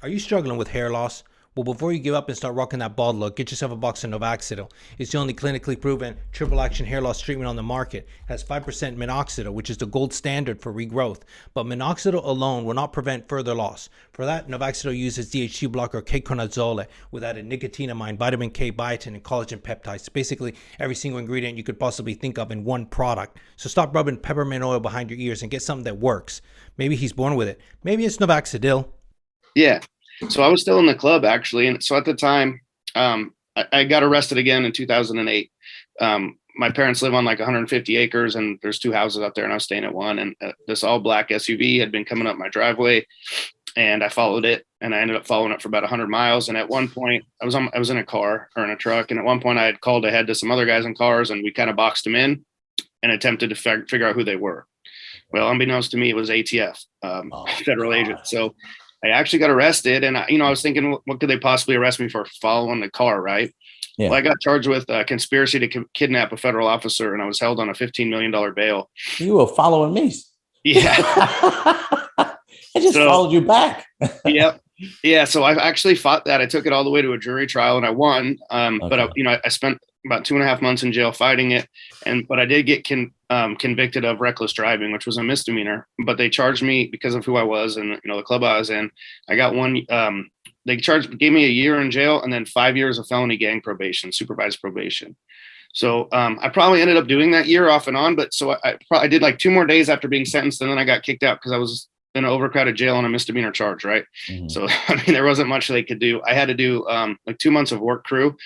Are you struggling with hair loss? Well, before you give up and start rocking that bald look, get yourself a box of Novaxidil. It's the only clinically proven triple action hair loss treatment on the market. It has 5% minoxidil, which is the gold standard for regrowth. But minoxidil alone will not prevent further loss. For that, Novaxidil uses DHT blocker ketoconazole with added nicotinamide, vitamin K, biotin, and collagen peptides. Basically, every single ingredient you could possibly think of in one product. So stop rubbing peppermint oil behind your ears and get something that works. Maybe he's born with it. Maybe it's Novaxidil. Yeah. So I was still in the club actually. And so at the time, I got arrested again in 2008. My parents live on like 150 acres and there's two houses out there and I was staying at one, and this all black SUV had been coming up my driveway and I followed it, and I ended up following it for about 100 miles. And at one point I was in a car or in a truck. And at one point I had called ahead to some other guys in cars and we kind of boxed them in and attempted to figure out who they were. Well, unbeknownst to me, it was ATF, federal agent. So I actually got arrested, and I was thinking, what could they possibly arrest me for? Following the car, right? Yeah. Well, I got charged with conspiracy to kidnap a federal officer, and I was held on a $15 million bail. You were following me. Yeah. I just followed you back. Yep. Yeah. So I actually fought that. I took it all the way to a jury trial, and I won. Okay. But I spent about 2.5 months in jail fighting it, but I did get convicted of reckless driving, which was a misdemeanor. But they charged me because of who I was and the club I was in. I got one. They gave me a year in jail and then 5 years of felony gang probation, supervised probation. So I probably ended up doing that year off and on. But so I did like 2 more days after being sentenced, and then I got kicked out because I was in an overcrowded jail on a misdemeanor charge, right? Mm-hmm. So there wasn't much they could do. I had to do like 2 months of work crew.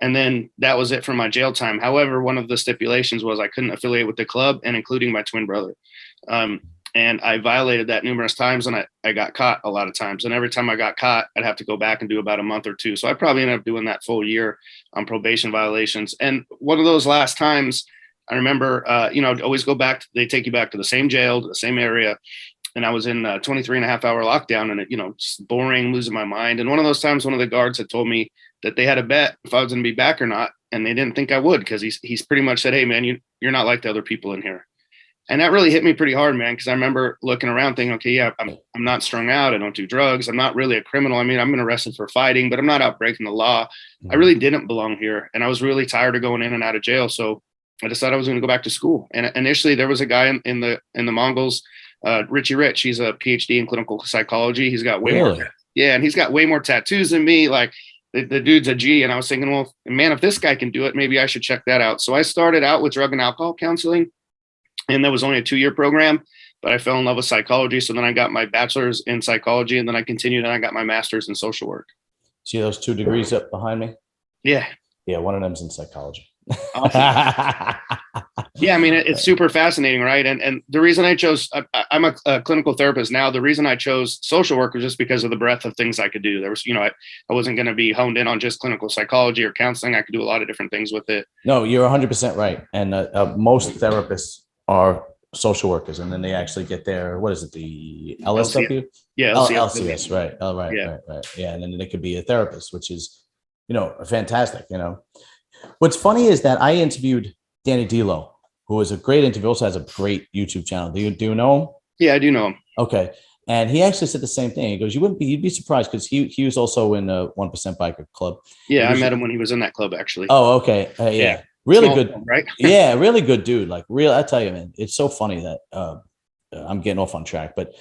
And then that was it for my jail time. However, one of the stipulations was I couldn't affiliate with the club, and including my twin brother. And I violated that numerous times, and I got caught a lot of times. And every time I got caught, I'd have to go back and do about a month or two. So I probably ended up doing that full year on probation violations. And one of those last times, I remember, always go back. They take you back to the same jail, to the same area. And I was in a 23.5-hour lockdown, and just boring, losing my mind. And one of those times, one of the guards had told me that they had a bet if I was going to be back or not. And they didn't think I would, because he's pretty much said, hey man, you're not like the other people in here. And that really hit me pretty hard, man. Cause I remember looking around thinking, okay, yeah, I'm not strung out. I don't do drugs. I'm not really a criminal. I mean, I've been arrested for fighting, but I'm not out breaking the law. Mm-hmm. I really didn't belong here. And I was really tired of going in and out of jail. So I decided I was going to go back to school. And initially there was a guy in the Mongols, Richie Rich. He's a PhD in clinical psychology. He's got way more. Yeah. And he's got way more tattoos than me. Like, the dude's a G. And I was thinking, well, man, if this guy can do it, maybe I should check that out. So I started out with drug and alcohol counseling, and that was only a 2-year program, but I fell in love with psychology. So then I got my bachelor's in psychology, and then I continued and I got my master's in social work. See those 2 degrees up behind me? Yeah. Yeah. One of them's in psychology. Awesome. Yeah, I mean, it's super fascinating, right? And the reason I chose, I'm a clinical therapist now. The reason I chose social work was just because of the breadth of things I could do. There was, I wasn't going to be honed in on just clinical psychology or counseling. I could do a lot of different things with it. No, you're 100% right. And most therapists are social workers, and then they actually get their, what is it, the LSW? Yeah, LCS, right. Oh, right, yeah. Right. Yeah, and then they could be a therapist, which is, fantastic. What's funny is that I interviewed Danny D'Lo, who is a great interview, also has a great YouTube channel. Do you know him? Yeah, I do know him. Okay. And he actually said the same thing. He goes, you'd be surprised, because he was also in a 1% Biker Club. Yeah, I met him when he was in that club, actually. Oh, okay. Yeah. Really Small good. club, right? Yeah, really good dude. Like, I tell you, man, it's so funny that I'm getting off on track. But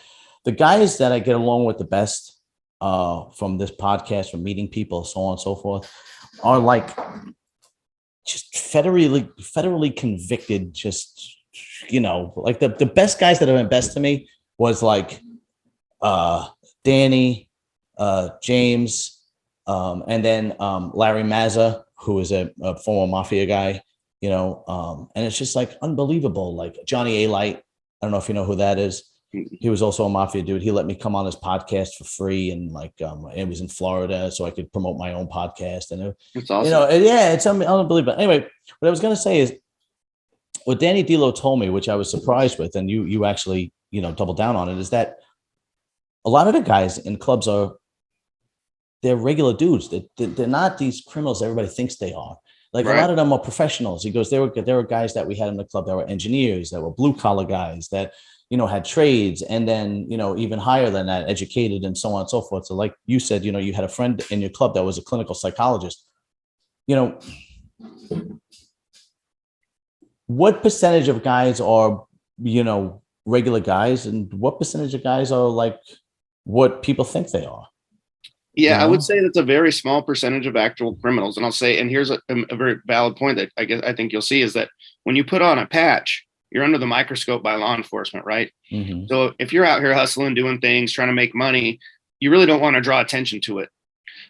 the guys that I get along with the best from this podcast, from meeting people, so on and so forth, are like just federally convicted, just, like the best guys that have been best to me was like Danny, James, and then Larry Mazza, who is a former mafia guy, and it's just like unbelievable. Like Johnny A. Light, I don't know if you know who that is. He was also a mafia dude. He let me come on his podcast for free, and it was in Florida, so I could promote my own podcast. And it's awesome. It's unbelievable. Anyway, what I was going to say is what Danny D'Lo told me, which I was surprised with, and you actually doubled down on it, is that a lot of the guys in clubs they're regular dudes. They're not these criminals everybody thinks they are. Like, right. A lot of them are professionals. He goes, there were guys that we had in the club that were engineers, that were blue collar guys, that had trades, and then, even higher than that, educated and so on and so forth. So like you said, you had a friend in your club that was a clinical psychologist. What percentage of guys are, regular guys, and what percentage of guys are like what people think they are? Yeah, I would say that's a very small percentage of actual criminals. And I'll say, and here's a very valid point that I think you'll see, is that when you put on a patch, you're under the microscope by law enforcement, right? Mm-hmm. So if you're out here hustling, doing things, trying to make money, you really don't want to draw attention to it.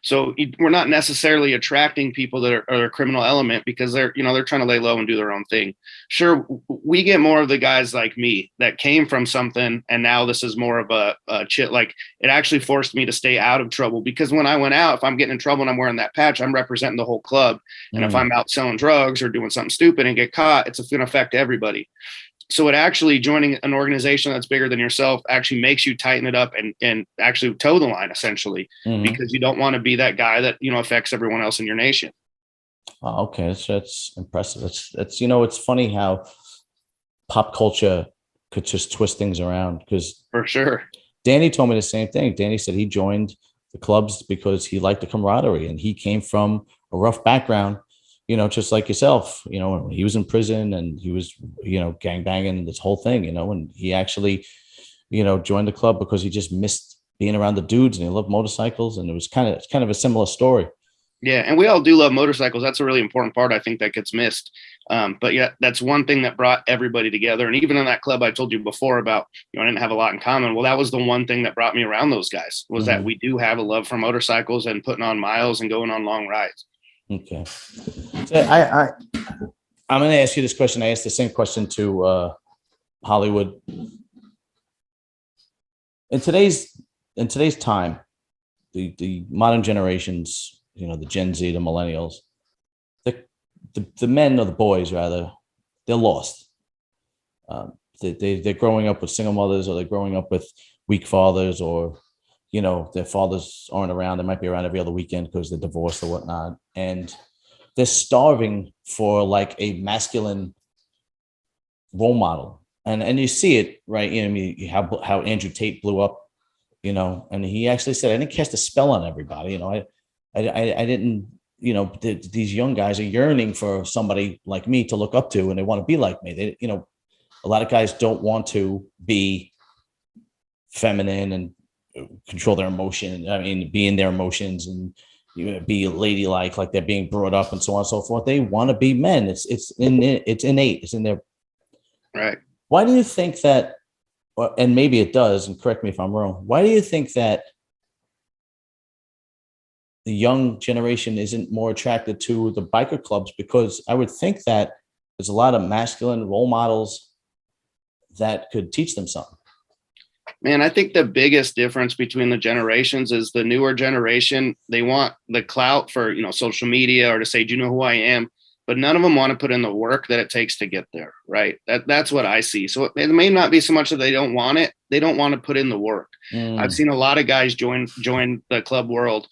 So we're not necessarily attracting people that are a criminal element because they're trying to lay low and do their own thing. Sure, we get more of the guys like me that came from something, and now this is more of a chit. Like, it actually forced me to stay out of trouble, because when I went out, if I'm getting in trouble and I'm wearing that patch, I'm representing the whole club. And if I'm out selling drugs or doing something stupid and get caught, it's going to affect everybody. So it actually, joining an organization that's bigger than yourself, actually makes you tighten it up and actually toe the line, essentially, because you don't want to be that guy that, affects everyone else in your nation. Oh, okay. That's impressive. It's it's funny how pop culture could just twist things around, because For sure. Danny told me the same thing. Danny said he joined the clubs because he liked the camaraderie, and he came from a rough background, just like yourself. He was in prison, and he was, gang banging, this whole thing, and he actually, joined the club because he just missed being around the dudes, and he loved motorcycles, and it's kind of a similar story. Yeah, and we all do love motorcycles. That's a really important part, I think, that gets missed. But yeah, that's one thing that brought everybody together. And even in that club I told you before about, I didn't have a lot in common. Well, that was the one thing that brought me around those guys, was that we do have a love for motorcycles and putting on miles and going on long rides. Okay. So I'm going to ask you this question. I asked the same question to Hollywood. In today's time, the modern generations, the Gen Z, the millennials, the men, or the boys rather, they're lost. They're growing up with single mothers, or they're growing up with weak fathers, or their fathers aren't around. They might be around every other weekend because they're divorced or whatnot, and they're starving for like a masculine role model. And you see it, right? How Andrew Tate blew up, and he actually said, I didn't cast a spell on everybody. I didn't, these young guys are yearning for somebody like me to look up to, and they want to be like me. They, a lot of guys don't want to be feminine and control their emotion. I mean, be in their emotions and be ladylike, like they're being brought up, and so on and so forth. They want to be men. It's innate. It's in their. Right. Why do you think that? And maybe it does, and correct me if I'm wrong. Why do you think that the young generation isn't more attracted to the biker clubs? Because I would think that there's a lot of masculine role models that could teach them something. Man, I think the biggest difference between the generations is the newer generation, they want the clout for, social media, or to say, do you know who I am? But none of them want to put in the work that it takes to get there, right? That's what I see. So it may not be so much that they don't want it. They don't want to put in the work. I've seen a lot of guys join the club world,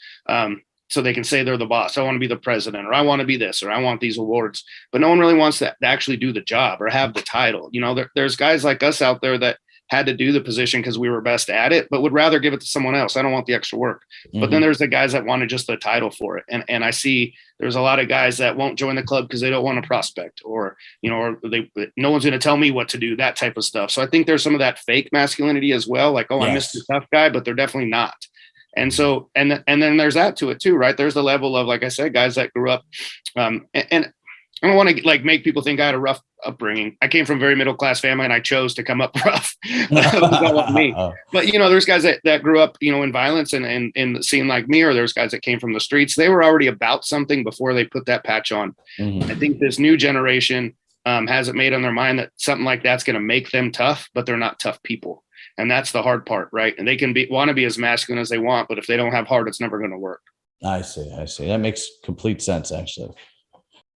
so they can say they're the boss. I want to be the president, or I want to be this, or I want these awards. But no one really wants to actually do the job or have the title. There's guys like us out there that had to do the position because we were best at it, but would rather give it to someone else. I don't want the extra work. But then there's the guys that wanted just the title for it. And I see there's a lot of guys that won't join the club because they don't want to prospect, or, or no one's going to tell me what to do, that type of stuff. So I think there's some of that fake masculinity as well. Like, oh, Yes. I'm Mr. Tough Guy, but they're definitely not. And so, and then there's that to it too, right? There's the level of, like I said, guys that grew up, and I don't want to make people think I had a rough upbringing. I came from a very middle-class family, and I chose to come up rough. That wasn't me. But, there's guys that grew up, in violence and in the scene like me, or there's guys that came from the streets. They were already about something before they put that patch on. I think this new generation has it made on their mind that something like that's going to make them tough, but they're not tough people. And that's the hard part, right? And they can want to be as masculine as they want, but if they don't have heart, it's never going to work. I see. That makes complete sense, actually.